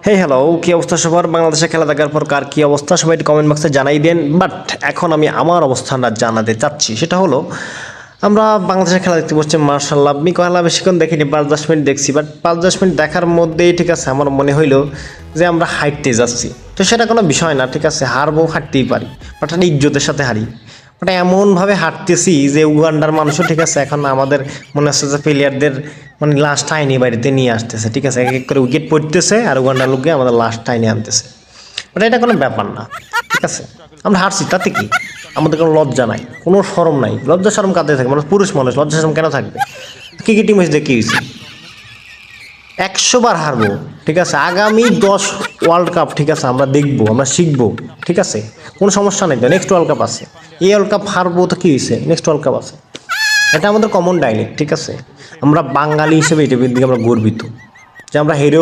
Hello, কি অবস্থা সবার? বাংলাদেশে খেলা দেখার পর কার কি অবস্থা সবাই একটু কমেন্ট বক্সে জানাই দেন। বাট এখন আমি আমার অবস্থানটা জানাতে চাচ্ছি, সেটা হলো আমরা বাংলাদেশের খেলা দেখতে বসছি। মার্শাল্লাহ, আমি খেলা বেশিক্ষণ দেখিনি, 5-10 মিনিট দেখছি। বাট 5-10 মিনিট দেখার মধ্যেই ঠিক আছে আমার মনে হইলো যে আমরা হাঁটতে যাচ্ছি। তো সেটা কোনো বিষয় না, ঠিক আছে, হারবো, হাঁটতেই পারি, বাট একটা ইজ্জতের সাথে হারি। বাট এমনভাবে হাঁটতেছি যে উগান্ডার মানুষও ঠিক আছে এখন আমাদের মনে হচ্ছে যে প্লেয়ারদের মানে লাশ টাইনি বাড়িতে নিয়ে আসতেছে, ঠিক আছে, এক এক করে উইকেট পড়তেছে আর উগান্ডার লোককে আমাদের লাশ টাইনি আনতেছে। বাট এটা কোনো ব্যাপার না, ঠিক আছে, আমরা হারছি তাতে কি, আমাদের কোনো লজ্জা নাই, কোনো শরম নাই। লজ্জা শরম কাঁদতে থাকে মানুষ, পুরুষ মানুষ, লজ্জা শরম কেন থাকবে? কি টিম হয়েছে কি হয়েছে, 100 বার হারবো, ঠিক আছে, আগামী 10 ওয়ার্ল্ড কাপ, ঠিক আছে, আমরা দেখবো, আমরা শিখবো, ঠিক আছে, কোনো সমস্যা নেই। তো নেক্সট ওয়ার্ল্ড কাপ আছে, এই ওয়ার্ল্ড কাপ হারবো তো কী হয়েছে, নেক্সট ওয়ার্ল্ড কাপ আছে। এটা আমাদের কমন ডাইলেক্ট, ঠিক আছে, আমরা বাঙালি হিসেবে এটার দিকে আমরা গর্বিত যে আমরা হেরেও